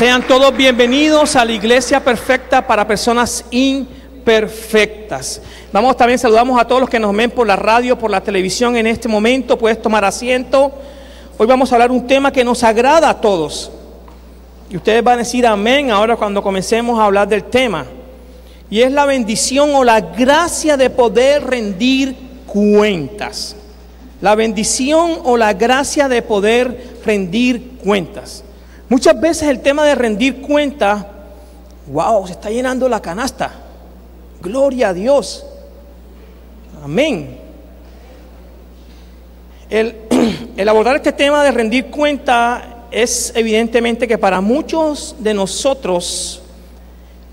Sean todos bienvenidos a la Iglesia Perfecta para Personas Imperfectas. Saludamos a todos los que nos ven por la radio, por la televisión en este momento. Puedes tomar asiento. Hoy vamos a hablar un tema que nos agrada a todos. Y ustedes van a decir amén ahora cuando comencemos a hablar del tema. Y es la bendición o la gracia de poder rendir cuentas. La bendición o la gracia de poder rendir cuentas. Muchas veces el tema de rendir cuentas, wow, se está llenando la canasta. Gloria a Dios. Amén. El abordar este tema de rendir cuenta es evidentemente que para muchos de nosotros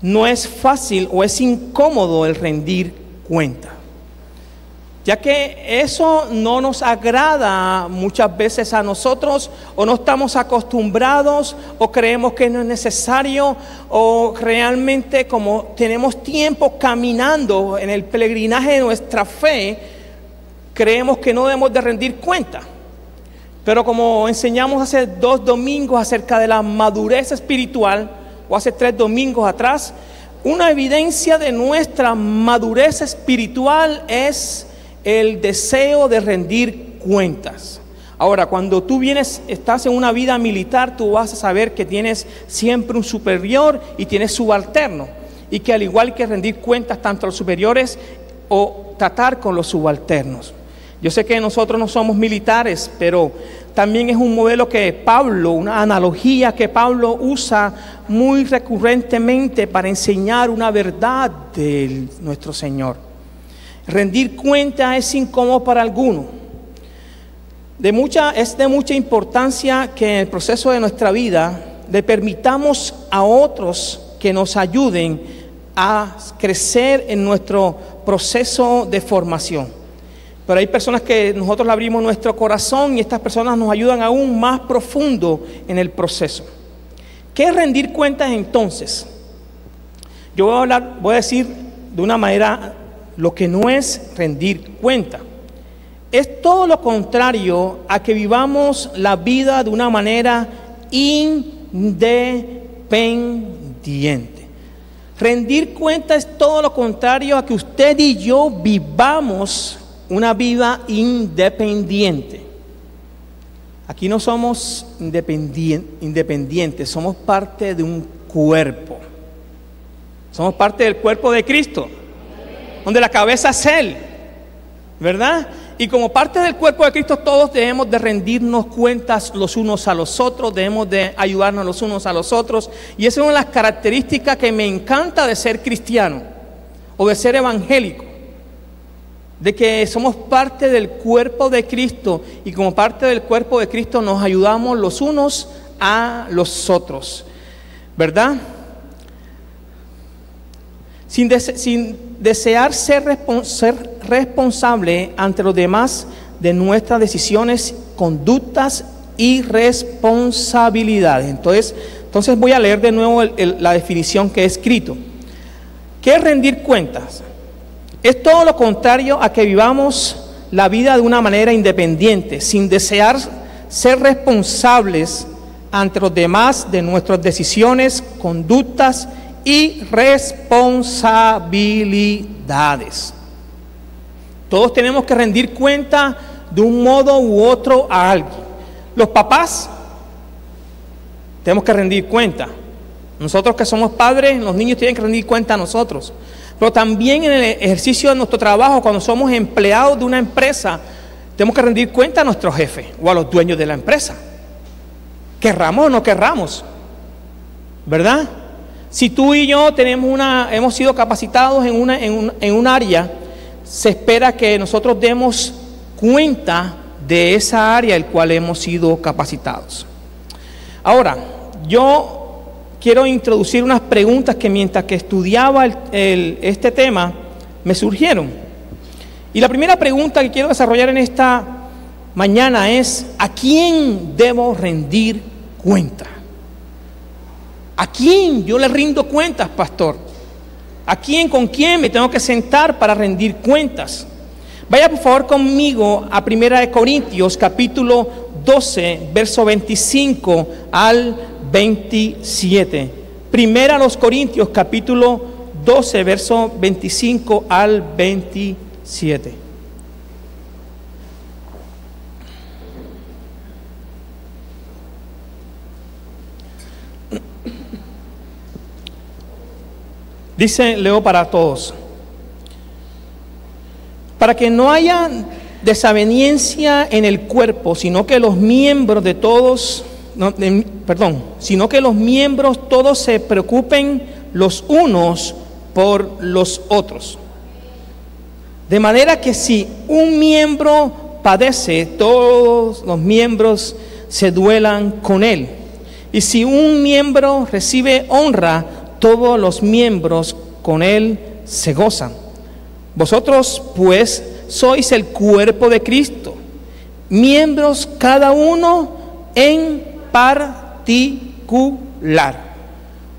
no es fácil o es incómodo el rendir cuenta, ya que eso no nos agrada muchas veces a nosotros, o no estamos acostumbrados, o creemos que no es necesario, o realmente como tenemos tiempo caminando en el peregrinaje de nuestra fe, creemos que no debemos de rendir cuenta. Pero como enseñamos hace 2 domingos acerca de la madurez espiritual, o hace 3 domingos atrás, una evidencia de nuestra madurez espiritual es el deseo de rendir cuentas. Ahora, cuando tú estás en una vida militar, tú vas a saber que tienes siempre un superior y tienes subalterno, y que al igual que rendir cuentas tanto a los superiores o tratar con los subalternos. Yo sé que nosotros no somos militares, pero también es un modelo que Pablo, una analogía que Pablo usa muy recurrentemente para enseñar una verdad de nuestro Señor. Rendir cuenta es incómodo para algunos. Es de mucha importancia que en el proceso de nuestra vida le permitamos a otros que nos ayuden a crecer en nuestro proceso de formación. Pero hay personas que nosotros le abrimos nuestro corazón y estas personas nos ayudan aún más profundo en el proceso. ¿Qué es rendir cuentas entonces? Yo voy a decir de una manera lo que no es rendir cuenta. Es todo lo contrario a que vivamos la vida de una manera independiente. Rendir cuenta es todo lo contrario a que usted y yo vivamos una vida independiente. Aquí no somos independientes, somos parte de un cuerpo. Somos parte del cuerpo de Cristo, donde la cabeza es Él, ¿verdad? Y como parte del cuerpo de Cristo, todos debemos de rendirnos cuentas los unos a los otros, debemos de ayudarnos los unos a los otros. Y esa es una de las características que me encanta de ser cristiano o de ser evangélico, de que somos parte del cuerpo de Cristo, y como parte del cuerpo de Cristo nos ayudamos los unos a los otros, ¿verdad? Sin desear ser responsable ante los demás de nuestras decisiones, conductas y responsabilidades. Entonces voy a leer de nuevo la definición que he escrito. ¿Qué es rendir cuentas? Es todo lo contrario a que vivamos la vida de una manera independiente, sin desear ser responsables ante los demás de nuestras decisiones, conductas y responsabilidades. Todos tenemos que rendir cuenta de un modo u otro a alguien. Los papás tenemos que rendir cuenta. Nosotros que somos padres, los niños tienen que rendir cuenta a nosotros. Pero también en el ejercicio de nuestro trabajo, cuando somos empleados de una empresa, tenemos que rendir cuenta a nuestro jefe o a los dueños de la empresa. Querramos o no querramos, ¿verdad? Si tú y yo hemos sido capacitados en un área, se espera que nosotros demos cuenta de esa área en la cual hemos sido capacitados. Ahora, yo quiero introducir unas preguntas que mientras que estudiaba este tema me surgieron. Y la primera pregunta que quiero desarrollar en esta mañana es: ¿a quién debo rendir cuenta? ¿A quién yo le rindo cuentas, pastor? ¿Con quién me tengo que sentar para rendir cuentas? Vaya por favor conmigo a 1 Corintios capítulo 12, verso 25 al 27. Primera a los Corintios, capítulo 12, verso 25 al 27. Dice, leo para todos: para que no haya desaveniencia en el cuerpo, sino que los miembros de todos, sino que los miembros todos se preocupen los unos por los otros. De manera que si un miembro padece, todos los miembros se duelan con él. Y si un miembro recibe honra, todos los miembros con él se gozan. Vosotros, pues, sois el cuerpo de Cristo, miembros cada uno en particular.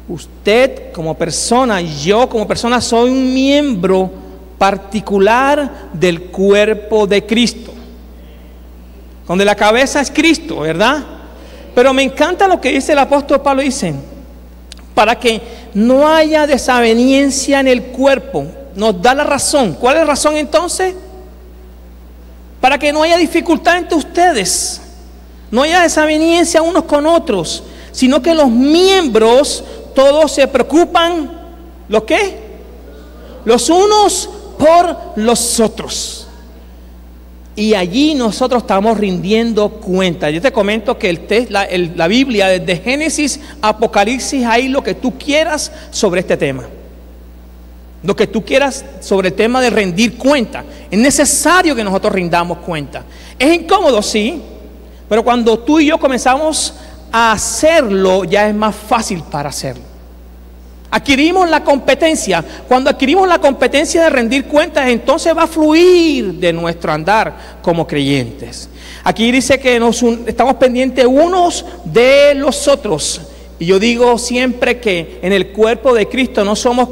Usted como persona, yo como persona, soy un miembro particular del cuerpo de Cristo, donde la cabeza es Cristo, ¿verdad? Pero me encanta lo que dice el apóstol Pablo, dice, para que no haya desaveniencia en el cuerpo. Nos da la razón. ¿Cuál es la razón entonces? Para que no haya dificultad entre ustedes, no haya desaveniencia unos con otros, sino que los miembros todos se preocupan, ¿lo qué? Los unos por los otros. Y allí nosotros estamos rindiendo cuenta. Yo te comento que la Biblia, desde Génesis a Apocalipsis, hay lo que tú quieras sobre este tema. Lo que tú quieras sobre el tema de rendir cuenta. Es necesario que nosotros rindamos cuenta. Es incómodo, sí, pero cuando tú y yo comenzamos a hacerlo, ya es más fácil para hacerlo. Adquirimos la competencia. Cuando adquirimos la competencia de rendir cuentas, entonces va a fluir de nuestro andar como creyentes. Aquí dice que estamos pendientes unos de los otros. Y yo digo siempre que en el cuerpo de Cristo no somos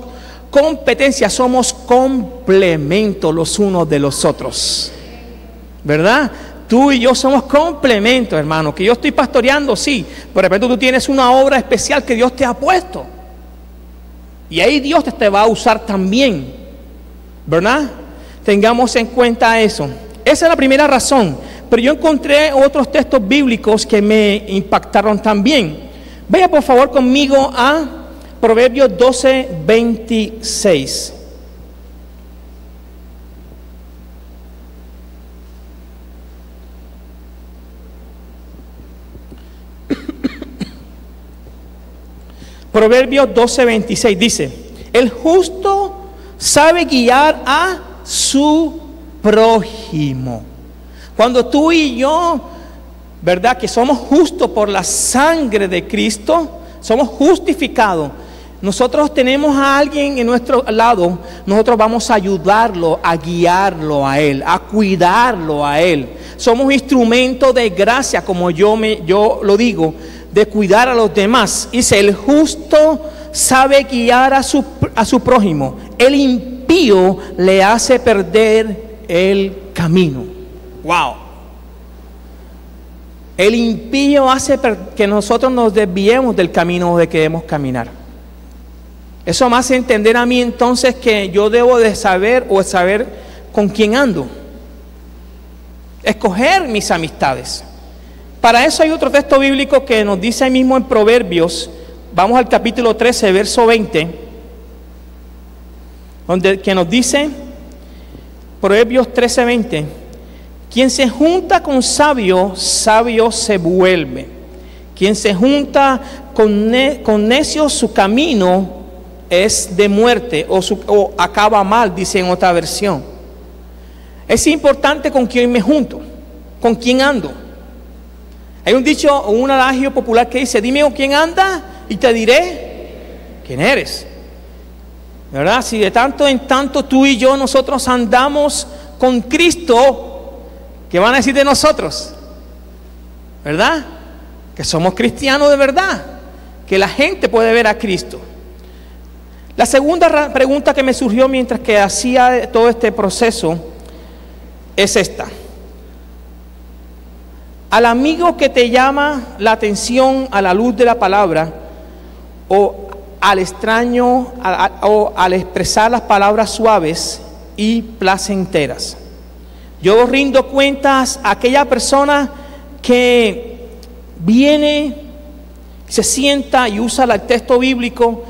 competencia, somos complementos los unos de los otros, ¿verdad? Tú y yo somos complementos, hermano. Que yo estoy pastoreando, sí, pero de repente tú tienes una obra especial que Dios te ha puesto, y ahí Dios te va a usar también, ¿verdad? Tengamos en cuenta eso. Esa es la primera razón. Pero yo encontré otros textos bíblicos que me impactaron también. Vaya por favor conmigo a Proverbios 12, 26. Proverbios 12, 26 dice: el justo sabe guiar a su prójimo. Cuando tú y yo, ¿verdad?, que somos justos por la sangre de Cristo, somos justificados. Nosotros tenemos a alguien en nuestro lado, nosotros vamos a ayudarlo, a guiarlo a Él, a cuidarlo a Él. Somos instrumentos de gracia, como yo lo digo, de cuidar a los demás. Dice, el justo sabe guiar a su prójimo, el impío le hace perder el camino. Wow. El impío hace que nosotros nos desviemos del camino donde queremos caminar. Eso me hace entender a mí entonces que yo debo de saber con quién ando. Escoger mis amistades. Para eso hay otro texto bíblico que nos dice ahí mismo en Proverbios. Vamos al capítulo 13, verso 20. Que nos dice, Proverbios 13, 20. Quien se junta con sabio, sabio se vuelve. Quien se junta con necio, su camino es de muerte o acaba mal, dice en otra versión. Es importante con quién me junto, con quién ando. Hay un dicho o un adagio popular que dice: dime con quién andas y te diré quién eres, ¿verdad? Si de tanto en tanto tú y yo nosotros andamos con Cristo, ¿qué van a decir de nosotros? ¿Verdad? Que somos cristianos de verdad, que la gente puede ver a Cristo. La segunda pregunta que me surgió mientras que hacía todo este proceso es esta: Al amigo que te llama la atención a la luz de la palabra, o al extraño, o al expresar las palabras suaves y placenteras. Yo rindo cuentas a aquella persona que viene, se sienta y usa el texto bíblico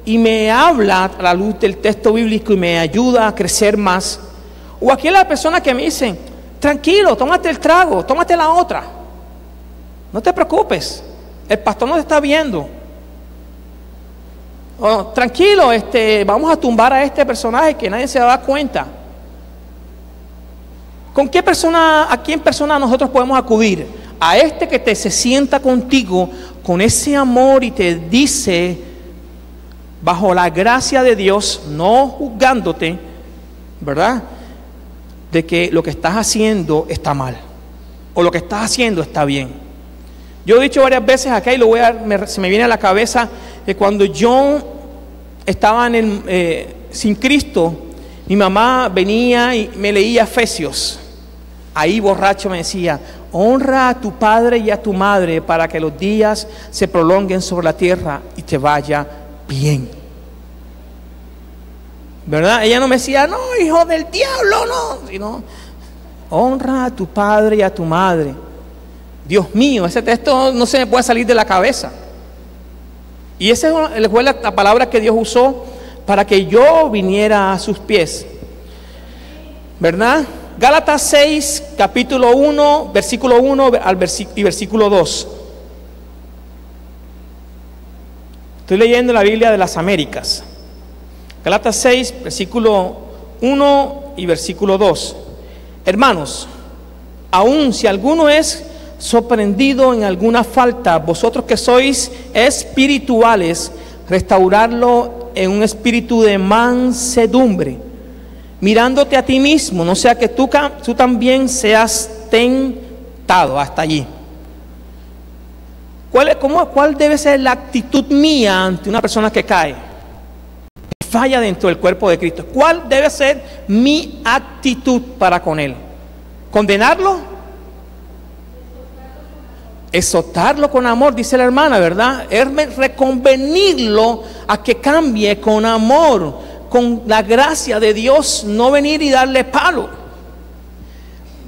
y me habla a la luz del texto bíblico y me ayuda a crecer más. O aquella persona que me dice: tranquilo, tómate el trago, tómate la otra, no te preocupes, el pastor no te está viendo. Oh, tranquilo, vamos a tumbar a este personaje que nadie se da cuenta. ¿A quién persona nosotros podemos acudir? A este que se sienta contigo con ese amor y te dice, bajo la gracia de Dios, no juzgándote, ¿verdad?, de que lo que estás haciendo está mal o lo que estás haciendo está bien. Yo he dicho varias veces acá y se me viene a la cabeza que cuando yo estaba sin Cristo, mi mamá venía y me leía Efesios. Ahí borracho me decía: honra a tu padre y a tu madre para que los días se prolonguen sobre la tierra y te vaya bien. ¿Verdad? Ella no me decía: no, hijo del diablo, no, sino honra a tu padre y a tu madre. Dios mío, ese texto no se me puede salir de la cabeza. Y esa fue la palabra que Dios usó para que yo viniera a sus pies, ¿verdad? Gálatas 6, capítulo 1, versículo 1 y versículo 2. Estoy leyendo la Biblia de las Américas. Gálatas 6, versículo 1 y versículo 2. Hermanos, aun si alguno es sorprendido en alguna falta, vosotros que sois espirituales, restaurarlo en un espíritu de mansedumbre, mirándote a ti mismo, no sea que tú también seas tentado. Hasta allí. ¿Cuál debe ser la actitud mía ante una persona que cae, que falla dentro del cuerpo de Cristo? ¿Cuál debe ser mi actitud para con él? ¿Condenarlo? Exhortarlo con amor, dice la hermana, ¿verdad? Es reconvenirlo a que cambie con amor, con la gracia de Dios, no venir y darle palo.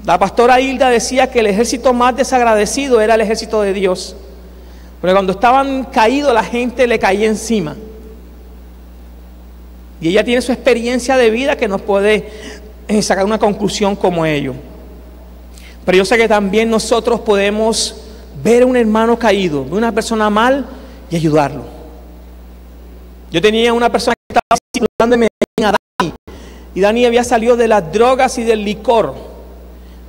La pastora Hilda decía que el ejército más desagradecido era el ejército de Dios, porque cuando estaban caídos la gente le caía encima. Y ella tiene su experiencia de vida que nos puede sacar una conclusión como ello. Pero yo sé que también nosotros podemos ver a un hermano caído, ver a una persona mal y ayudarlo. Yo tenía una persona que estaba circulando a Dani, y Dani había salido de las drogas y del licor,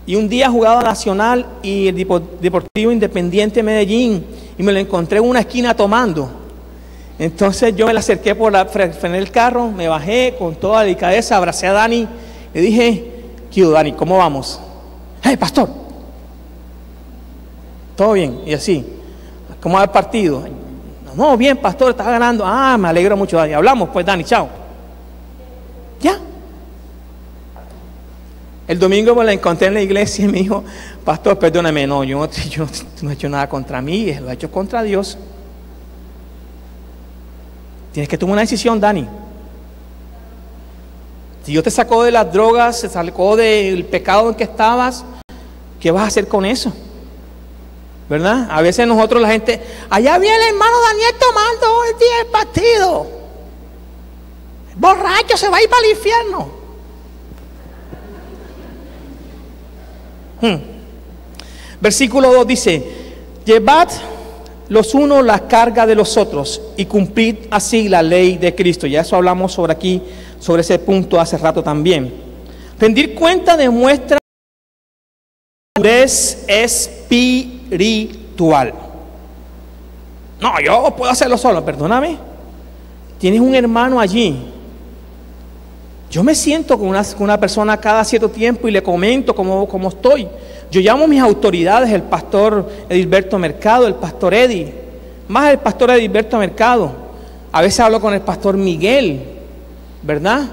y un día jugaba Nacional y el Deportivo Independiente de Medellín, y me lo encontré en una esquina tomando. Entonces yo me le acerqué frené el carro, me bajé con toda delicadeza, abracé a Dani, le dije: ¿qué Dani? ¿Cómo vamos? ¡Hey, pastor! ¿Todo bien? Y así, ¿cómo va el partido? No, bien, pastor, está ganando. Ah, me alegro mucho, Dani. Hablamos pues, Dani, chao. Ya. El domingo me la encontré en la iglesia y me dijo: pastor, perdóname, no, yo no he hecho nada contra mí, lo he hecho contra Dios. Tienes que tomar una decisión, Dani. Si Dios te sacó de las drogas, te sacó del pecado en que estabas, ¿qué vas a hacer con eso? ¿Verdad? A veces nosotros, la gente: allá viene el hermano Daniel tomando el día del partido, borracho, se va a ir para el infierno. Versículo 2 dice: llevad los unos la carga de los otros y cumplid así la ley de Cristo. Ya eso hablamos sobre ese punto hace rato también. Rendir cuenta demuestra madurez espiritual. No, yo puedo hacerlo solo. Perdóname, tienes un hermano allí. Yo me siento con una persona cada cierto tiempo y le comento cómo estoy. Yo llamo a mis autoridades, el pastor Edilberto Mercado, el pastor Eddie, más el pastor Edilberto Mercado. A veces hablo con el pastor Miguel, ¿verdad?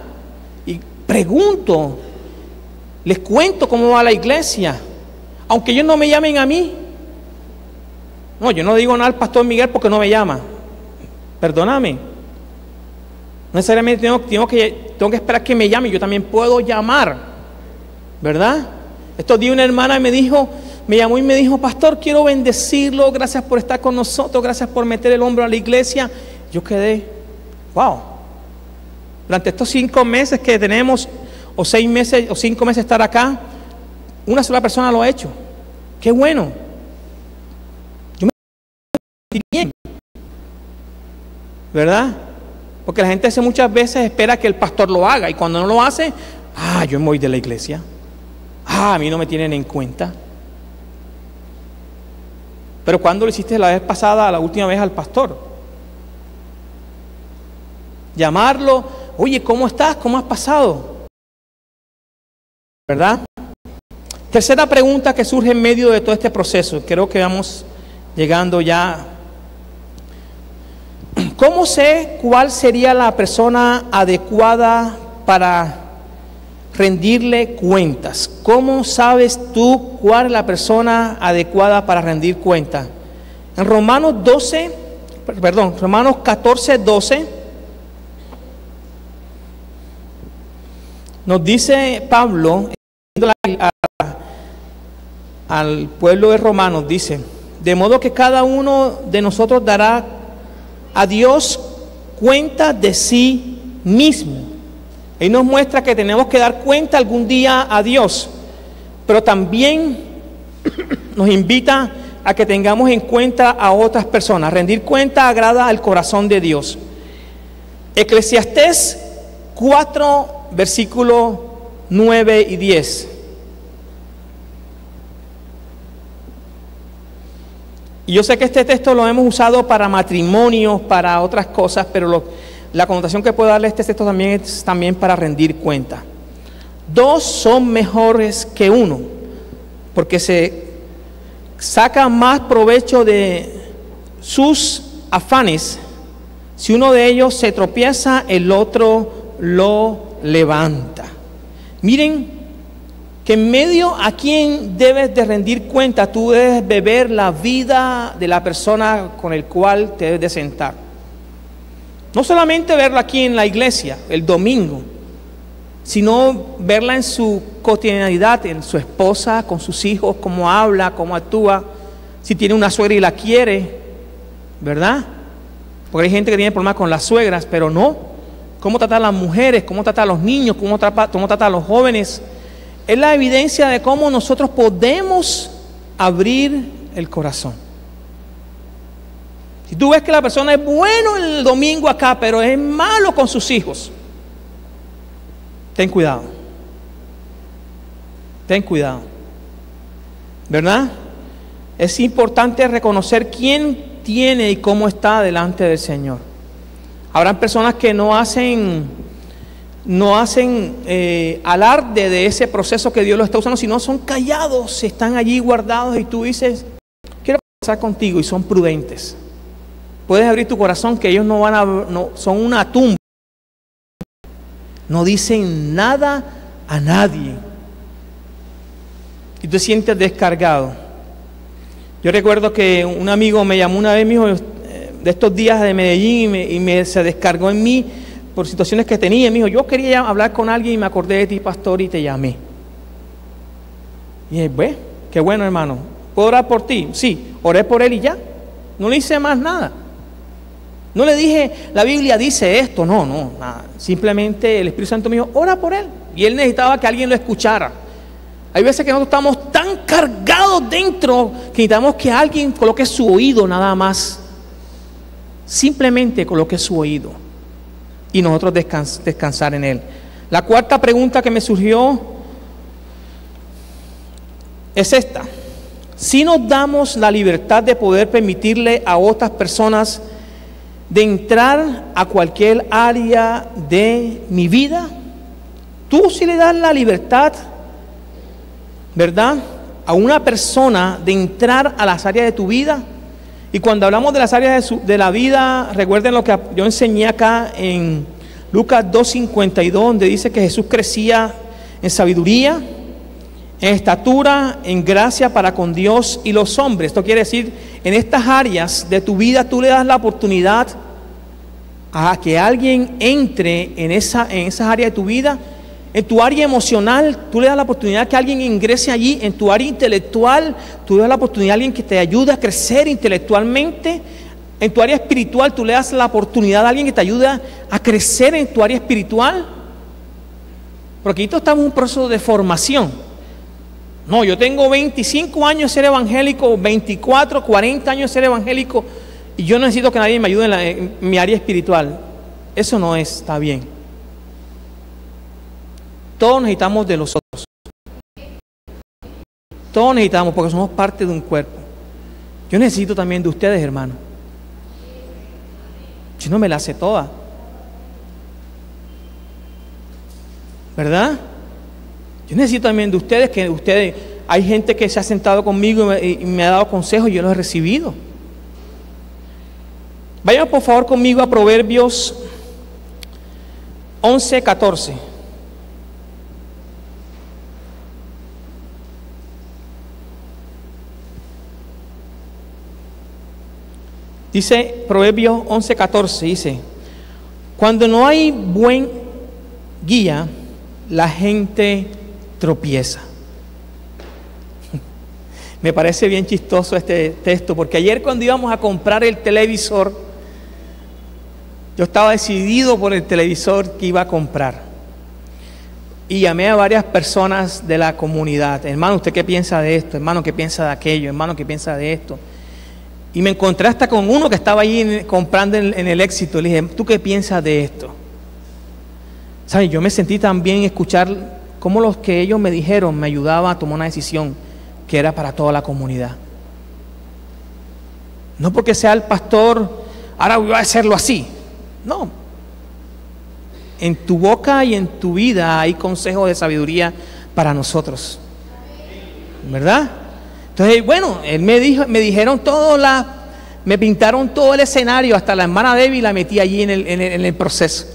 Y pregunto, les cuento cómo va la iglesia. Aunque ellos no me llamen a mí. No, yo no digo nada al pastor Miguel porque no me llama. Perdóname. No necesariamente tengo que esperar que me llame. Yo también puedo llamar, ¿verdad? Estos días una hermana me llamó y me dijo: pastor, quiero bendecirlo, gracias por estar con nosotros, gracias por meter el hombro a la iglesia. Yo quedé, wow. Durante estos 5 meses que tenemos, o 6 meses, o 5 meses de estar acá, una sola persona lo ha hecho. Qué bueno. Yo me sentí bien, ¿verdad? Porque la gente muchas veces espera que el pastor lo haga, y cuando no lo hace, yo me voy de la iglesia. A mí no me tienen en cuenta. Pero ¿cuándo lo hiciste la vez pasada, la última vez al pastor? Llamarlo: oye, ¿cómo estás? ¿Cómo has pasado? ¿Verdad? Tercera pregunta que surge en medio de todo este proceso. Creo que vamos llegando ya. ¿Cómo sé cuál sería la persona adecuada para rendirle cuentas? ¿Cómo sabes tú cuál es la persona adecuada para rendir cuentas? En Romanos 14, 12, nos dice Pablo, al pueblo de Romanos, dice: de modo que cada uno de nosotros dará a Dios cuenta de sí mismo. Él nos muestra que tenemos que dar cuenta algún día a Dios, pero también nos invita a que tengamos en cuenta a otras personas. Rendir cuenta agrada al corazón de Dios. Eclesiastés 4, versículos 9 y 10. Y yo sé que este texto lo hemos usado para matrimonios, para otras cosas, pero la connotación que puedo darle a este texto también es para rendir cuenta. 2 son mejores que 1, porque se saca más provecho de sus afanes. Si uno de ellos se tropieza, el otro lo levanta. Miren que en medio a quien debes de rendir cuenta, tú debes de ver la vida de la persona con el cual te debes de sentar. No solamente verla aquí en la iglesia, el domingo, sino verla en su cotidianidad, en su esposa, con sus hijos, cómo habla, cómo actúa, si tiene una suegra y la quiere, ¿verdad? Porque hay gente que tiene problemas con las suegras, pero no. Cómo trata a las mujeres, cómo trata a los niños, cómo trata a los jóvenes. Es la evidencia de cómo nosotros podemos abrir el corazón. Si tú ves que la persona es bueno el domingo acá, pero es malo con sus hijos, ten cuidado. Ten cuidado. ¿Verdad? Es importante reconocer quién tiene y cómo está delante del Señor. Habrán personas que no hacen alarde de ese proceso que Dios lo está usando, sino son callados, están allí guardados, y tú dices: quiero pasar contigo, y son prudentes. Puedes abrir tu corazón, que ellos no son una tumba, no dicen nada a nadie, y tú te sientes descargado. Yo recuerdo que un amigo me llamó una vez, me dijo, de estos días de Medellín, y se descargó en mí por situaciones que tenía. Me dijo: yo quería hablar con alguien y me acordé de ti, pastor, y te llamé. Y dije: pues, qué bueno, hermano. ¿Puedo orar por ti? Sí, oré por él y ya. No le hice más nada. No le dije: la Biblia dice esto. No, nada. Simplemente el Espíritu Santo me dijo: ora por él. Y él necesitaba que alguien lo escuchara. Hay veces que nosotros estamos tan cargados dentro que necesitamos que alguien coloque su oído nada más. Simplemente coloque su oído y nosotros descansar en él. La cuarta pregunta que me surgió es esta: si nos damos la libertad de poder permitirle a otras personas de entrar a cualquier área de mi vida. Tú si le das la libertad, ¿verdad?, a una persona de entrar a las áreas de tu vida. Y cuando hablamos de las áreas de la vida, recuerden lo que yo enseñé acá en Lucas 2:52, donde dice que Jesús crecía en sabiduría, en estatura, en gracia para con Dios y los hombres. Esto quiere decir, en estas áreas de tu vida tú le das la oportunidad a que alguien entre en esas áreas de tu vida. En tu área emocional, tú le das la oportunidad que alguien ingrese allí. En tu área intelectual, tú le das la oportunidad a alguien que te ayude a crecer intelectualmente. En tu área espiritual, tú le das la oportunidad a alguien que te ayude a crecer en tu área espiritual. Porque aquí estamos en un proceso de formación. No, yo tengo 25 años de ser evangélico, 24, 40 años de ser evangélico, y yo necesito que nadie me ayude en mi área espiritual. Eso no está bien. Todos necesitamos de los otros. Todos necesitamos, porque somos parte de un cuerpo. Yo necesito también de ustedes, hermano. Yo no me la sé toda, ¿verdad? Yo necesito también de ustedes, hay gente que se ha sentado conmigo y me ha dado consejos y yo los he recibido. Vayan por favor conmigo a Proverbios 11:14. Dice Proverbios 11:14, dice: cuando no hay buen guía, la gente tropieza. Me parece bien chistoso este texto, porque ayer cuando íbamos a comprar el televisor, yo estaba decidido por el televisor que iba a comprar. Y llamé a varias personas de la comunidad. Hermano, ¿usted qué piensa de esto? Hermano, ¿qué piensa de aquello? Hermano, ¿qué piensa de esto? Y me encontré hasta con uno que estaba ahí comprando en el Éxito. Le dije: ¿tú qué piensas de esto? ¿Saben? Yo me sentí también escuchar cómo los que ellos me dijeron me ayudaba a tomar una decisión que era para toda la comunidad. No porque sea el pastor, ahora voy a hacerlo así. No. En tu boca y en tu vida hay consejos de sabiduría para nosotros, ¿verdad? Entonces, bueno, él me dijeron me pintaron todo el escenario, hasta la hermana Debbie la metí allí en el proceso,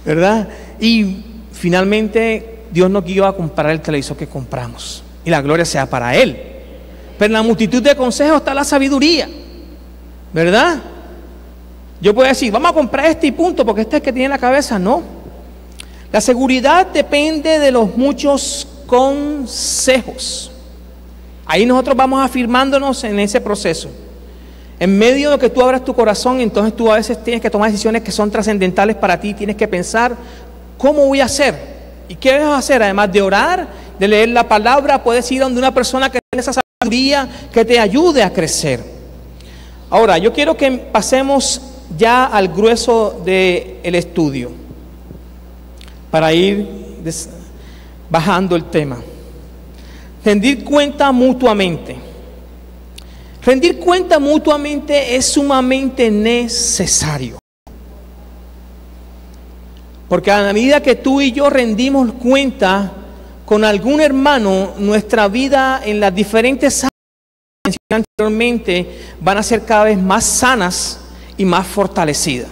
¿verdad? Y finalmente Dios nos guió a comprar el televisor que compramos, y la gloria sea para Él. Pero en la multitud de consejos está la sabiduría, ¿verdad? Yo puedo decir: vamos a comprar este y punto, porque este es el que tiene en la cabeza. No. La seguridad depende de los muchos consejos. Ahí nosotros vamos afirmándonos en ese proceso. En medio de que tú abras tu corazón, entonces tú a veces tienes que tomar decisiones que son trascendentales para ti. Tienes que pensar: ¿cómo voy a hacer? ¿Y qué vas a hacer? Además de orar, de leer la palabra, puedes ir donde una persona que tiene esa sabiduría que te ayude a crecer. Ahora, yo quiero que pasemos ya al grueso del estudio, para ir bajando el tema. Rendir cuenta mutuamente. Rendir cuenta mutuamente es sumamente necesario. Porque a la medida que tú y yo rendimos cuenta con algún hermano, nuestra vida en las diferentes áreas que mencioné anteriormente van a ser cada vez más sanas y más fortalecidas.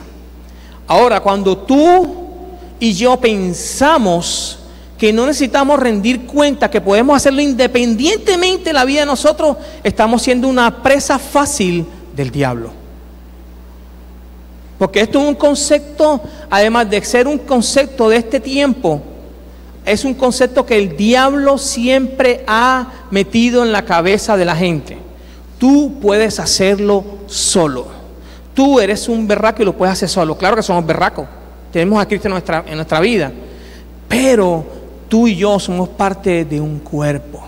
Ahora, cuando tú y yo pensamos que no necesitamos rendir cuenta, que podemos hacerlo independientemente de la vida de nosotros, estamos siendo una presa fácil del diablo. Porque esto es un concepto, además de ser un concepto de este tiempo, es un concepto que el diablo siempre ha metido en la cabeza de la gente. Tú puedes hacerlo solo. Tú eres un berraco y lo puedes hacer solo. Claro que somos berracos. Tenemos a Cristo en nuestra vida. Pero tú y yo somos parte de un cuerpo.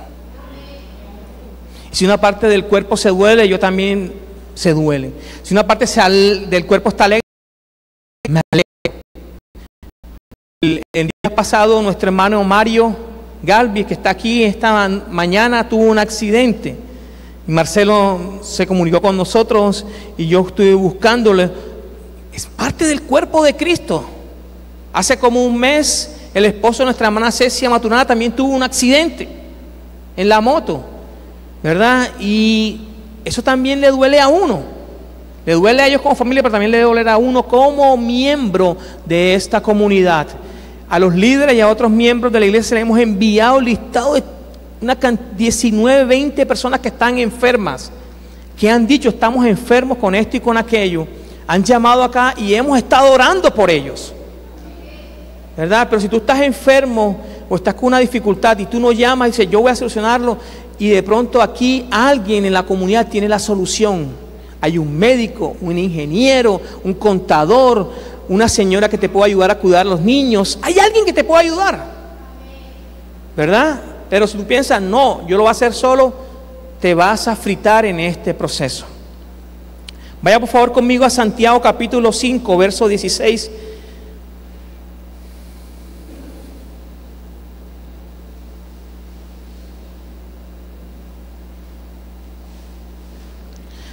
Si una parte del cuerpo se duele, yo también se duele. Si una parte del cuerpo está alegre, me alegro. El día pasado, nuestro hermano Mario Galvis, que está aquí esta mañana, tuvo un accidente. Y Marcelo se comunicó con nosotros y yo estuve buscándole. Es parte del cuerpo de Cristo. Hace como un mes, el esposo de nuestra hermana Cecia Maturana también tuvo un accidente en la moto, ¿verdad? Y eso también le duele a uno. Le duele a ellos como familia, pero también le debe doler a uno como miembro de esta comunidad. A los líderes y a otros miembros de la iglesia le hemos enviado listado de 19, 20 personas que están enfermas, que han dicho estamos enfermos con esto y con aquello. Han llamado acá y hemos estado orando por ellos, ¿verdad? Pero si tú estás enfermo o estás con una dificultad y tú no llamas y dices yo voy a solucionarlo, y de pronto aquí alguien en la comunidad tiene la solución. Hay un médico, un ingeniero, un contador, una señora que te puede ayudar a cuidar a los niños. Hay alguien que te puede ayudar, ¿verdad? Pero si tú piensas, no, yo lo voy a hacer solo, te vas a fritar en este proceso. Vaya por favor conmigo a Santiago capítulo 5, verso 16.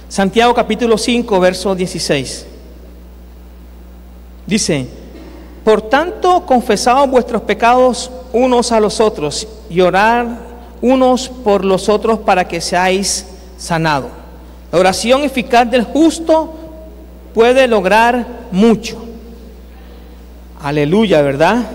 Santiago capítulo 5, verso 16. Dice: por tanto, confesaos vuestros pecados unos a los otros y orad unos por los otros para que seáis sanados. La oración eficaz del justo puede lograr mucho. Aleluya, ¿verdad?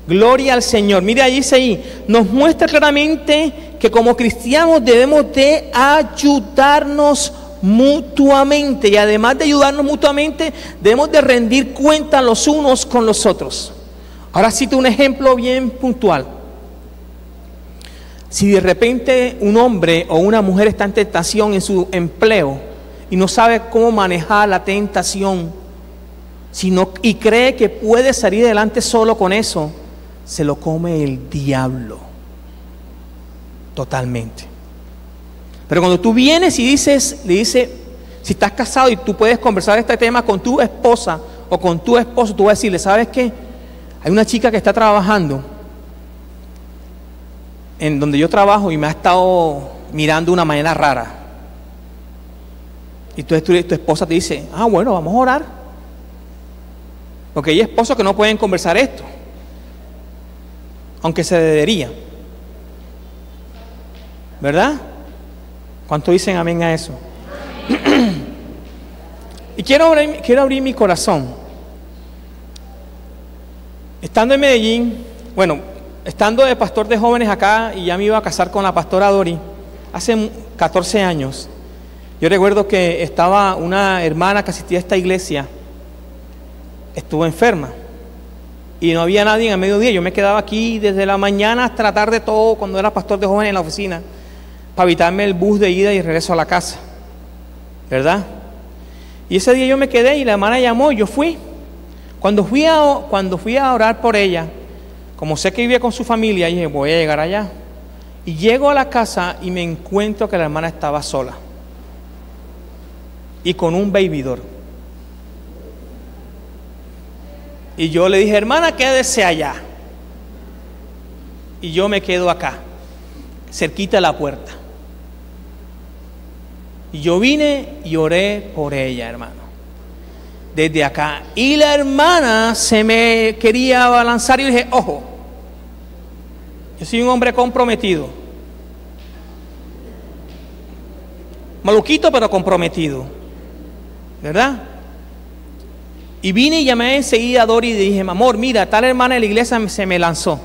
Gloria al Señor. Mire, ahí dice ahí, nos muestra claramente que como cristianos debemos de ayudarnos mutuamente, y además de ayudarnos mutuamente debemos de rendir cuenta los unos con los otros. Ahora cito un ejemplo bien puntual. Si de repente un hombre o una mujer está en tentación en su empleo y no sabe cómo manejar la tentación, y cree que puede salir adelante solo con eso, se lo come el diablo totalmente. Pero cuando tú vienes y le dices, si estás casado y tú puedes conversar este tema con tu esposa o con tu esposo, tú vas a decirle, ¿sabes qué? Hay una chica que está trabajando en donde yo trabajo y me ha estado mirando de una manera rara. Y tu esposa te dice, bueno, vamos a orar. Porque hay esposos que no pueden conversar esto, aunque se debería, ¿verdad? ¿Cuánto dicen amén a eso? Y quiero abrir mi corazón. Estando en Medellín, estando de pastor de jóvenes acá, y ya me iba a casar con la pastora Dori, hace 14 años, yo recuerdo que estaba una hermana que asistía a esta iglesia, estuvo enferma, y no había nadie en el mediodía. Yo me quedaba aquí desde la mañana hasta la tarde, todo cuando era pastor de jóvenes en la oficina, para evitarme el bus de ida y regreso a la casa, ¿verdad? Y ese día yo me quedé y la hermana llamó y yo fui. Cuando fui a orar por ella, como sé que vivía con su familia, dije, voy a llegar allá. Y llego a la casa y me encuentro que la hermana estaba sola y con un baby doll. Y yo le dije, hermana, quédese allá y yo me quedo acá, cerquita de la puerta. Y yo vine y oré por ella, hermano, desde acá. Y la hermana se me quería abalanzar y le dije, ojo, yo soy un hombre comprometido, maluquito pero comprometido, ¿verdad? Y vine y llamé enseguida a Dori y dije, amor, mira, tal hermana de la iglesia se me lanzó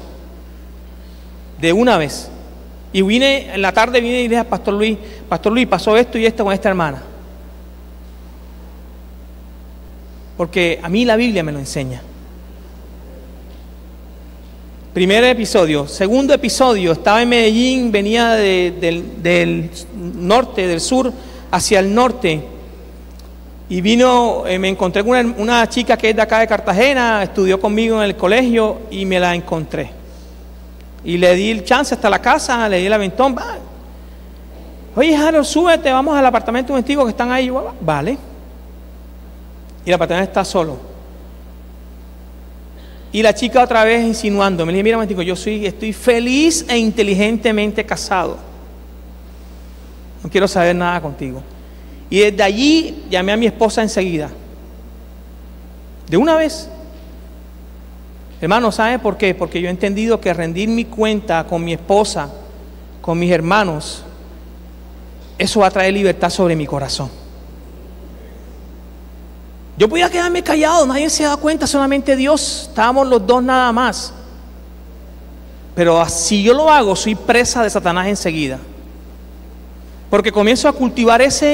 de una vez. Y en la tarde vine y le dije a Pastor Luis, pasó esto y esto con esta hermana. Porque a mí la Biblia me lo enseña. Primer episodio. Segundo episodio, estaba en Medellín, venía del norte, del sur, hacia el norte. Y me encontré con una chica que es de acá de Cartagena, estudió conmigo en el colegio y me la encontré. Y le di el chance hasta la casa, le di el aventón. Oye, Harold, súbete, vamos al apartamento un momentico que están ahí. Vale. Y el apartamento está solo. Y la chica otra vez insinuando, me dije, mira, un momentico, estoy feliz e inteligentemente casado. No quiero saber nada contigo. Y desde allí llamé a mi esposa enseguida. De una vez. Hermano, ¿sabe por qué? Porque yo he entendido que rendir mi cuenta con mi esposa, con mis hermanos, eso va a traer libertad sobre mi corazón. Yo podía quedarme callado, nadie se da cuenta, solamente Dios, estábamos los dos nada más. Pero si yo lo hago, soy presa de Satanás enseguida. Porque comienzo a cultivar esa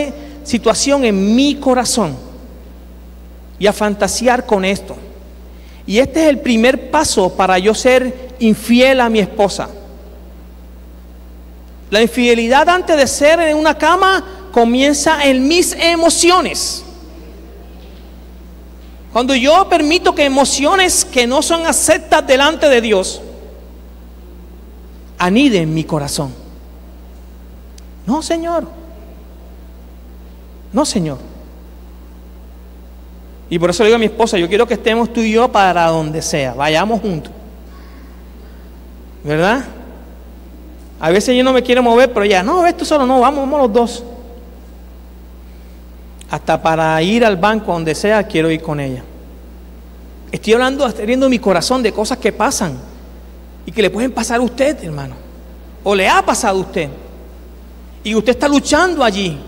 situación en mi corazón y a fantasear con esto. Y este es el primer paso para yo ser infiel a mi esposa. La infidelidad antes de ser en una cama comienza en mis emociones. Cuando yo permito que emociones que no son aceptadas delante de Dios aniden en mi corazón. No, Señor. No, Señor. Y por eso le digo a mi esposa, yo quiero que estemos tú y yo para donde sea, vayamos juntos. ¿Verdad? A veces yo no me quiero mover, pero ella, no, ves tú solo, no, vamos los dos. Hasta para ir al banco, donde sea, quiero ir con ella. Estoy hablando, abriendo mi corazón de cosas que pasan y que le pueden pasar a usted, hermano. O le ha pasado a usted. Y usted está luchando allí.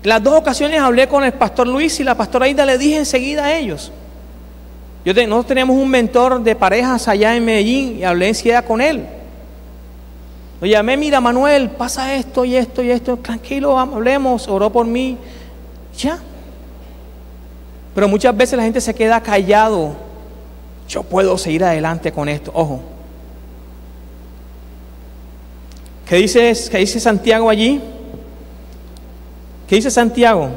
En las dos ocasiones hablé con el pastor Luis y la pastora Aida, le dije enseguida a ellos. Nosotros teníamos un mentor de parejas allá en Medellín y hablé enseguida con él. Lo llamé, mira Manuel, pasa esto y esto y esto, tranquilo, hablemos, oró por mí, ya. Pero muchas veces la gente se queda callado. Yo puedo seguir adelante con esto, ojo. ¿Qué dice Santiago allí? ¿Qué dice Santiago?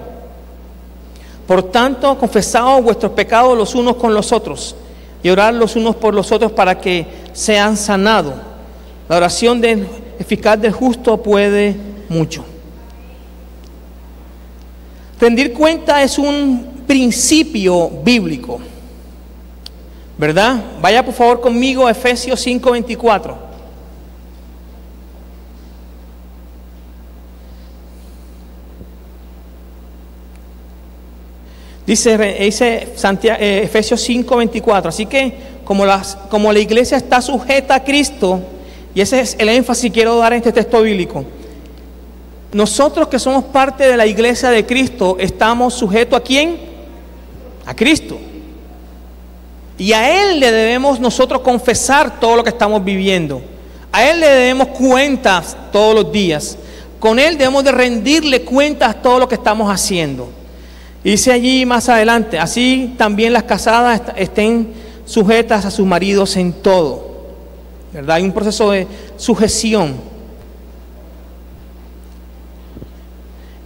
Por tanto, confesaos vuestros pecados los unos con los otros y orad los unos por los otros para que sean sanados. La oración eficaz del justo puede mucho. Rendir cuenta es un principio bíblico, ¿verdad? Vaya por favor conmigo a Efesios 5:24. Dice Efesios 5:24. Así que como la iglesia está sujeta a Cristo, y ese es el énfasis que quiero dar en este texto bíblico, nosotros que somos parte de la iglesia de Cristo estamos sujetos ¿a quién? A Cristo. Y a Él le debemos nosotros confesar todo lo que estamos viviendo. A Él le debemos cuentas todos los días. Con Él debemos de rendirle cuentas todo lo que estamos haciendo. Y dice allí más adelante, así también las casadas estén sujetas a sus maridos en todo. ¿Verdad? Hay un proceso de sujeción.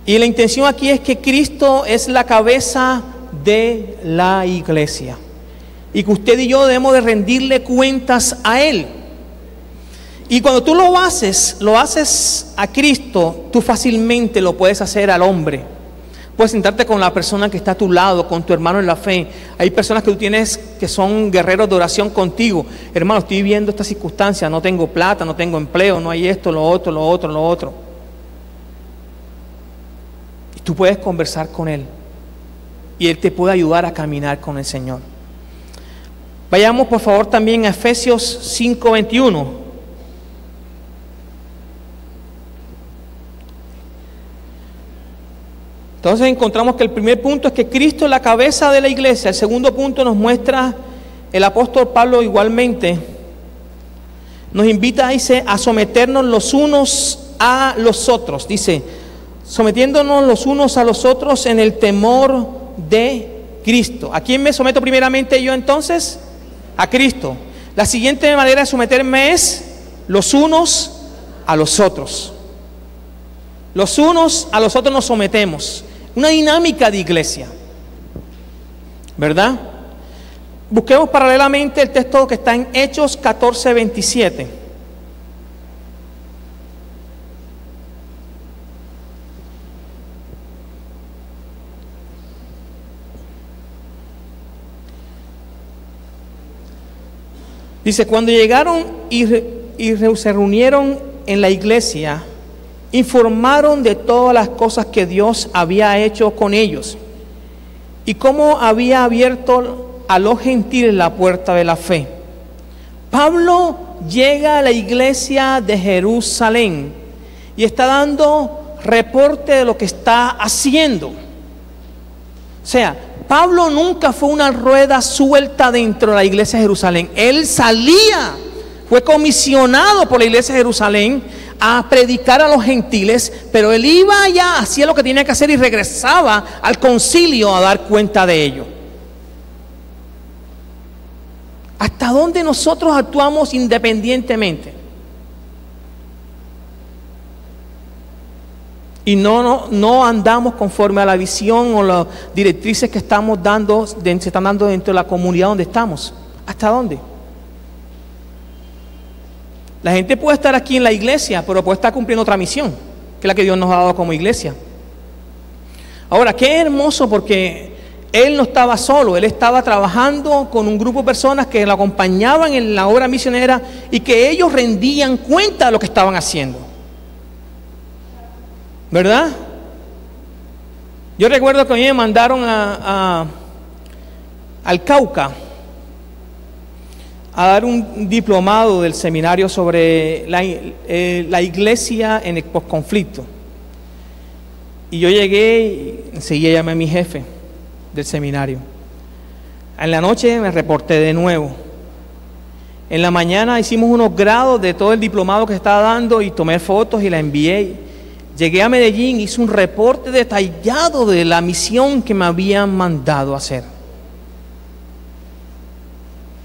Y la intención aquí es que Cristo es la cabeza de la iglesia. Y que usted y yo debemos de rendirle cuentas a Él. Y cuando tú lo haces a Cristo, tú fácilmente lo puedes hacer al hombre. Puedes sentarte con la persona que está a tu lado, con tu hermano en la fe. Hay personas que tú tienes que son guerreros de oración contigo. Hermano, estoy viviendo esta circunstancia, no tengo plata, no tengo empleo, no hay esto, lo otro, lo otro, lo otro. Y tú puedes conversar con Él. Y Él te puede ayudar a caminar con el Señor. Vayamos por favor también a Efesios 5:21. Entonces encontramos que el primer punto es que Cristo es la cabeza de la iglesia. El segundo punto nos muestra el apóstol Pablo igualmente. Nos invita, dice, a someternos los unos a los otros. Dice, sometiéndonos los unos a los otros en el temor de Cristo. ¿A quién me someto primeramente yo entonces? A Cristo. La siguiente manera de someterme es los unos a los otros. Los unos a los otros nos sometemos. Una dinámica de iglesia, ¿verdad? Busquemos paralelamente el texto que está en Hechos 14:27. Dice, cuando llegaron y se reunieron en la iglesia, informaron de todas las cosas que Dios había hecho con ellos y cómo había abierto a los gentiles la puerta de la fe. Pablo llega a la iglesia de Jerusalén y está dando reporte de lo que está haciendo. O sea, Pablo nunca fue una rueda suelta dentro de la iglesia de Jerusalén. Él salía, fue comisionado por la iglesia de Jerusalén a predicar a los gentiles, pero él iba allá, hacía lo que tenía que hacer y regresaba al concilio a dar cuenta de ello. ¿Hasta dónde nosotros actuamos independientemente? Y no andamos conforme a la visión o las directrices que se están dando dentro de la comunidad donde estamos. ¿Hasta dónde? La gente puede estar aquí en la iglesia, pero puede estar cumpliendo otra misión, que es la que Dios nos ha dado como iglesia. Ahora, qué hermoso, porque él no estaba solo, él estaba trabajando con un grupo de personas que lo acompañaban en la obra misionera y que ellos rendían cuenta de lo que estaban haciendo. ¿Verdad? Yo recuerdo que a mí me mandaron al Cauca a dar un diplomado del seminario sobre la iglesia en el posconflicto. Y yo llegué y enseguida llamé a mi jefe del seminario. En la noche me reporté de nuevo. En la mañana hicimos unos grados de todo el diplomado que estaba dando y tomé fotos y la envié. Llegué a Medellín, hice un reporte detallado de la misión que me habían mandado a hacer.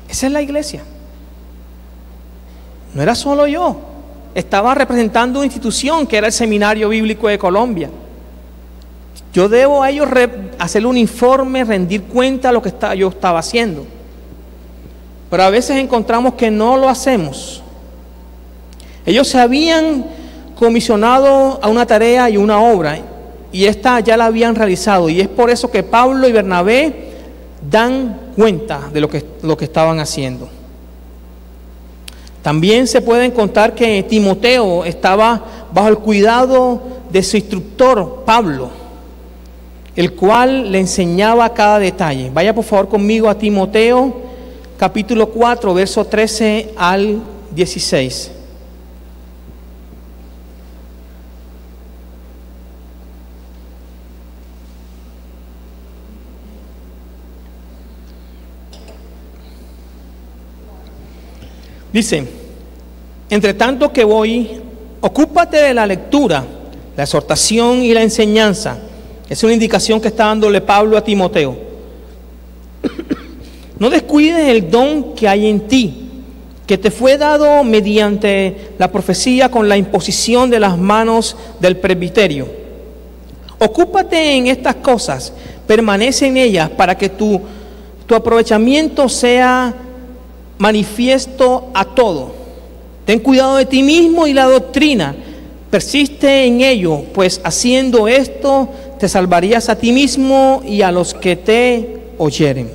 Esa es la iglesia. No era solo yo. Estaba representando una institución que era el Seminario Bíblico de Colombia. Yo debo a ellos hacerle un informe, rendir cuenta de lo que yo estaba haciendo. Pero a veces encontramos que no lo hacemos. Ellos se habían comisionado a una tarea y una obra, y esta ya la habían realizado, y es por eso que Pablo y Bernabé dan cuenta de lo que estaban haciendo. También se puede encontrar que Timoteo estaba bajo el cuidado de su instructor Pablo, el cual le enseñaba cada detalle. Vaya por favor conmigo a Timoteo capítulo 4, verso 13 al 16. Dice: entre tanto que voy, ocúpate de la lectura, la exhortación y la enseñanza. Es una indicación que está dándole Pablo a Timoteo. No descuides el don que hay en ti, que te fue dado mediante la profecía con la imposición de las manos del presbiterio. Ocúpate en estas cosas, permanece en ellas para que tu aprovechamiento sea manifiesto a todo. Ten cuidado de ti mismo y la doctrina, persiste en ello, pues haciendo esto te salvarías a ti mismo y a los que te oyeren.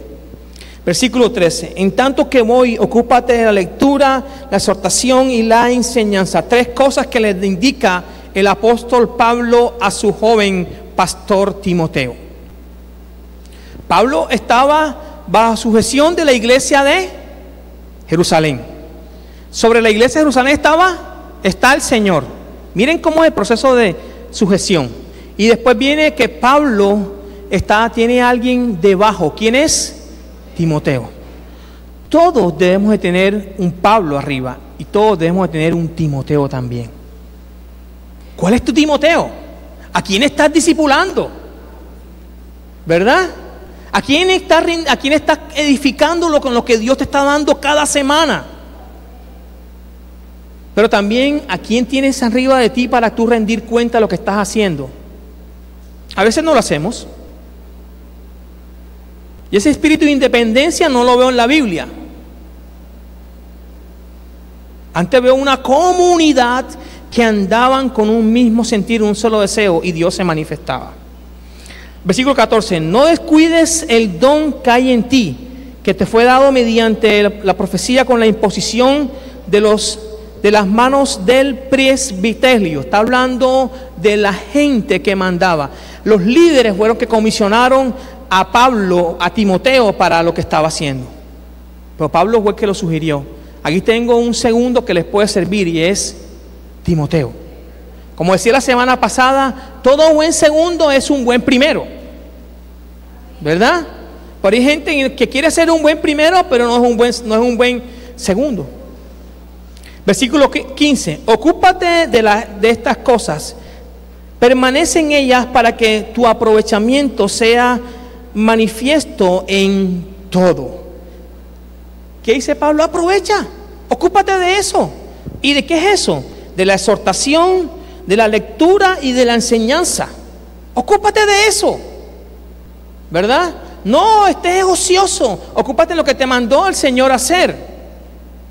Versículo 13: en tanto que voy, ocúpate de la lectura, la exhortación y la enseñanza. Tres cosas que le indica el apóstol Pablo a su joven pastor Timoteo. Pablo estaba bajo sujeción de la iglesia de Jerusalén. Sobre la iglesia de Jerusalén está el Señor. Miren cómo es el proceso de sujeción. Y después viene que Pablo tiene a alguien debajo. ¿Quién es? Timoteo. Todos debemos de tener un Pablo arriba y todos debemos de tener un Timoteo también. ¿Cuál es tu Timoteo? ¿A quién estás discipulando? ¿Verdad? ¿A quién estás edificando con lo que Dios te está dando cada semana? Pero también a quién tienes arriba de ti para tú rendir cuenta de lo que estás haciendo. A veces no lo hacemos. Y ese espíritu de independencia no lo veo en la Biblia. Antes veo una comunidad que andaban con un mismo sentir, un solo deseo, y Dios se manifestaba. Versículo 14: no descuides el don que hay en ti, que te fue dado mediante la profecía con la imposición de las manos del presbiterio. Está hablando de la gente que mandaba. Los líderes fueron que comisionaron a Pablo, a Timoteo, para lo que estaba haciendo. Pero Pablo fue el que lo sugirió. Aquí tengo un segundo que les puede servir y es Timoteo. Como decía la semana pasada, todo buen segundo es un buen primero. ¿verdad? Pero hay gente que quiere ser un buen primero, pero no es un buen segundo. Versículo 15. Ocúpate de estas cosas, permanece en ellas para que tu aprovechamiento sea manifiesto en todo. ¿Qué dice Pablo? Aprovecha, ocúpate de eso. ¿Y de qué es eso? De la exhortación, de la lectura y de la enseñanza. Ocúpate de eso, ¿verdad? No estés ocioso, ocúpate de lo que te mandó el Señor a hacer.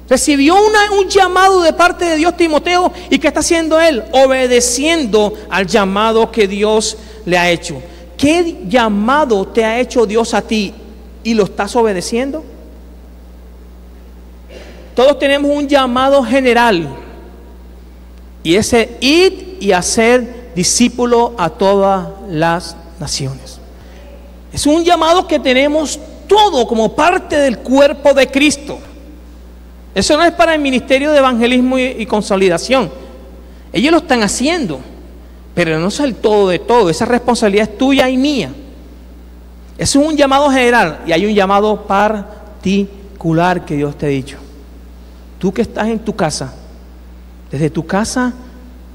Recibió un llamado de parte de Dios, Timoteo, ¿y qué está haciendo él? Obedeciendo al llamado que Dios le ha hecho. ¿Qué llamado te ha hecho Dios a ti y lo estás obedeciendo? Todos tenemos un llamado general, y ese ir y hacer discípulo a todas las naciones. Es un llamado que tenemos todo como parte del cuerpo de Cristo. Eso no es para el ministerio de evangelismo y consolidación. Ellos lo están haciendo, pero no es el todo de todo. Esa responsabilidad es tuya y mía. Eso es un llamado general, y hay un llamado particular que Dios te ha dicho. Tú que estás en tu casa, desde tu casa,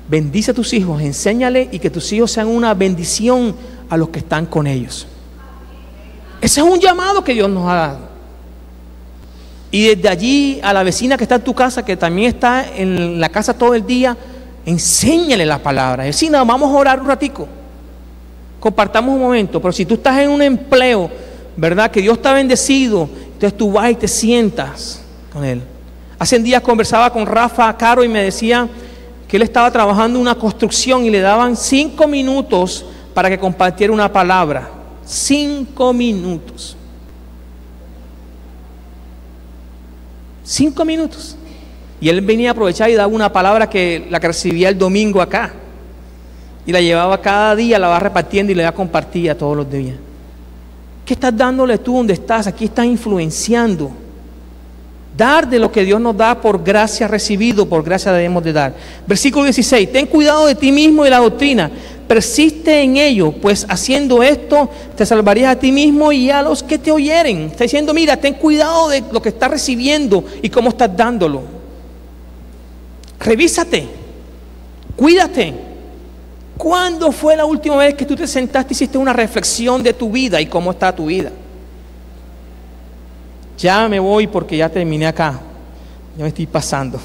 bendice a tus hijos, enséñale, y que tus hijos sean una bendición a los que están con ellos. Ese es un llamado que Dios nos ha dado. Y desde allí a la vecina que está en tu casa, que también está en la casa todo el día, enséñale la palabra. Vecina, vamos a orar un ratico, compartamos un momento. Pero si tú estás en un empleo, ¿verdad?, que Dios te ha bendecido, entonces tú vas y te sientas con él. Hace días conversaba con Rafa Caro y me decía que él estaba trabajando en una construcción y le daban 5 minutos para que compartiera una palabra. 5 minutos. 5 minutos. Y él venía a aprovechar y daba una palabra la que recibía el domingo acá. Y la llevaba cada día, la va repartiendo y la compartía todos los días. ¿Qué estás dándole tú donde estás? Aquí estás influenciando. Dar de lo que Dios nos da por gracia recibido, por gracia debemos de dar. Versículo 16. Ten cuidado de ti mismo y la doctrina. Persiste en ello, pues haciendo esto te salvarías a ti mismo y a los que te oyeren. Está diciendo, mira, ten cuidado de lo que estás recibiendo y cómo estás dándolo. Revísate, cuídate. ¿Cuándo fue la última vez que tú te sentaste y hiciste una reflexión de tu vida y cómo está tu vida? Ya me voy porque ya terminé acá. Ya me estoy pasando.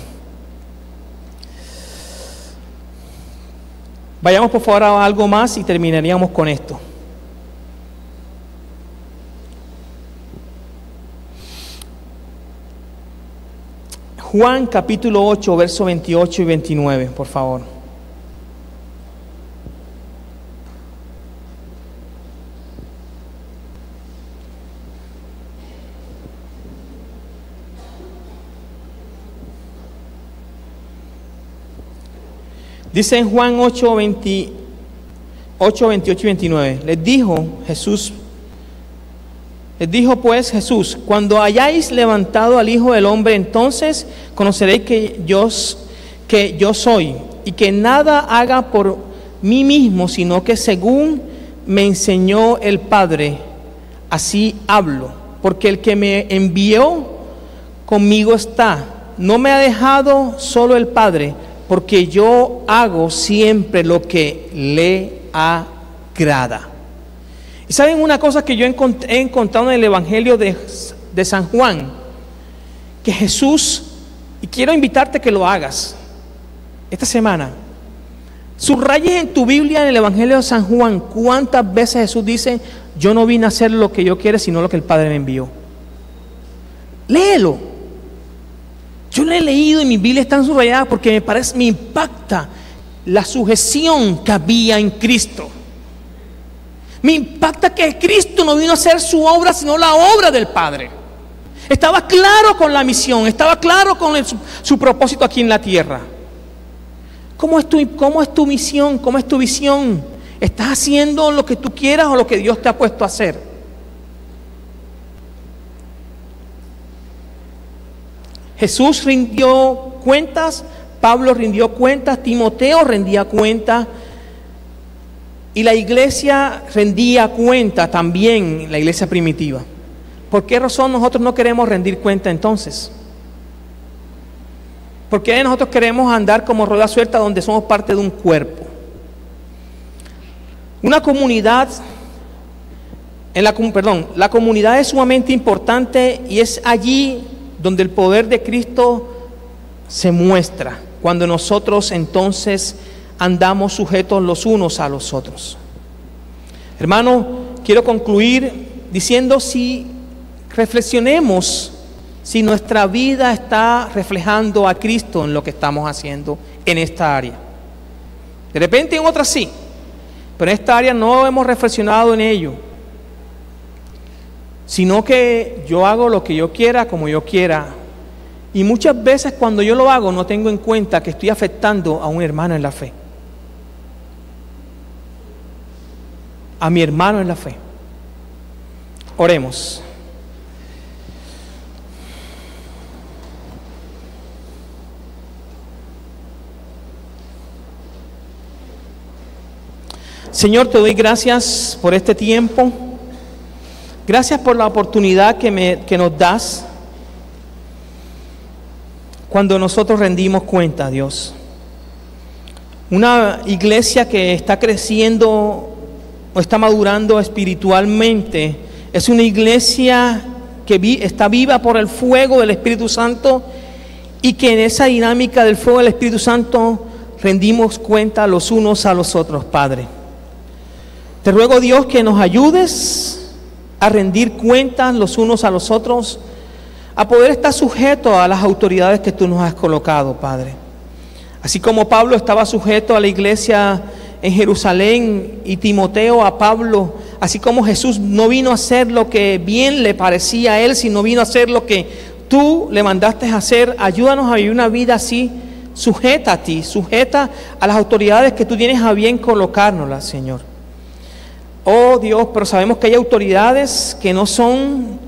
Vayamos por favor a algo más y terminaríamos con esto. Juan capítulo 8, versos 28 y 29, por favor. Dice en Juan 8, 28 y 29, les dijo pues Jesús, cuando hayáis levantado al Hijo del Hombre, entonces conoceréis que yo soy, y que nada haga por mí mismo, sino que según me enseñó el Padre, así hablo, porque el que me envió conmigo está, no me ha dejado solo el Padre, porque yo hago siempre lo que le agrada. Y saben una cosa que yo he encontrado en el Evangelio de San Juan, que Jesús, y quiero invitarte a que lo hagas esta semana, subrayes en tu Biblia en el Evangelio de San Juan cuántas veces Jesús dice, yo no vine a hacer lo que yo quiero, sino lo que el Padre me envió. Léelo. Yo lo he leído y mi Biblia está subrayada porque me impacta la sujeción que había en Cristo. Me impacta que Cristo no vino a hacer su obra, sino la obra del Padre. Estaba claro con la misión, estaba claro con su propósito aquí en la tierra. ¿Cómo es tu misión? ¿Cómo es tu visión? ¿Estás haciendo lo que tú quieras o lo que Dios te ha puesto a hacer? Jesús rindió cuentas, Pablo rindió cuentas, Timoteo rendía cuentas. Y la iglesia rendía cuenta también, la iglesia primitiva. ¿Por qué razón nosotros no queremos rendir cuenta entonces? ¿Por qué nosotros queremos andar como rueda suelta donde somos parte de un cuerpo? Una comunidad, la comunidad es sumamente importante y es allí donde el poder de Cristo se muestra, cuando nosotros entonces andamos sujetos los unos a los otros. Hermano, quiero concluir diciendo si reflexionemos si nuestra vida está reflejando a Cristo en lo que estamos haciendo en esta área. De repente en otras sí, pero en esta área no hemos reflexionado en ello, sino que yo hago lo que yo quiera, como yo quiera. Y muchas veces cuando yo lo hago no tengo en cuenta que estoy afectando a un hermano en la fe. A mi hermano en la fe. Oremos. Señor, te doy gracias por este tiempo. Gracias por la oportunidad que nos das cuando nosotros rendimos cuenta, Dios. Una iglesia que está creciendo o está madurando espiritualmente es una iglesia que está viva por el fuego del Espíritu Santo y que en esa dinámica del fuego del Espíritu Santo rendimos cuenta los unos a los otros, Padre. Te ruego, Dios, que nos ayudes a rendir cuentas los unos a los otros, a poder estar sujetos a las autoridades que tú nos has colocado, Padre. Así como Pablo estaba sujeto a la iglesia en Jerusalén y Timoteo a Pablo, así como Jesús no vino a hacer lo que bien le parecía a él, sino vino a hacer lo que tú le mandaste a hacer. Ayúdanos a vivir una vida así, sujeta a ti, sujeta a las autoridades que tú tienes a bien colocárnoslas, Señor. Oh Dios, pero sabemos que hay autoridades que no son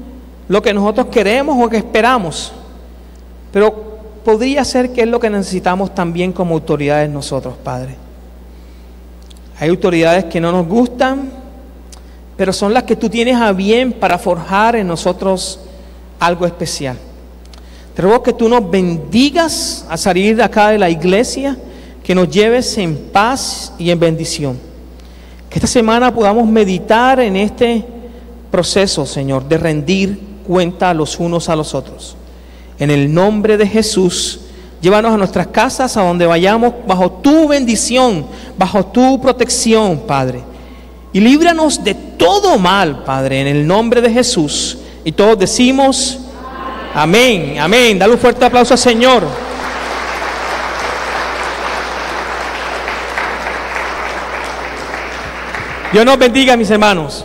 lo que nosotros queremos o que esperamos, pero podría ser que es lo que necesitamos también como autoridades nosotros, Padre. Hay autoridades que no nos gustan, pero son las que tú tienes a bien para forjar en nosotros algo especial. Te ruego que tú nos bendigas al salir de acá de la iglesia, que nos lleves en paz y en bendición. Que esta semana podamos meditar en este proceso, Señor, de rendir cuenta los unos a los otros. En el nombre de Jesús, llévanos a nuestras casas, a donde vayamos, bajo tu bendición, bajo tu protección, Padre. Y líbranos de todo mal, Padre, en el nombre de Jesús. Y todos decimos, amén, amén. Dale un fuerte aplauso al Señor. Dios nos bendiga, mis hermanos.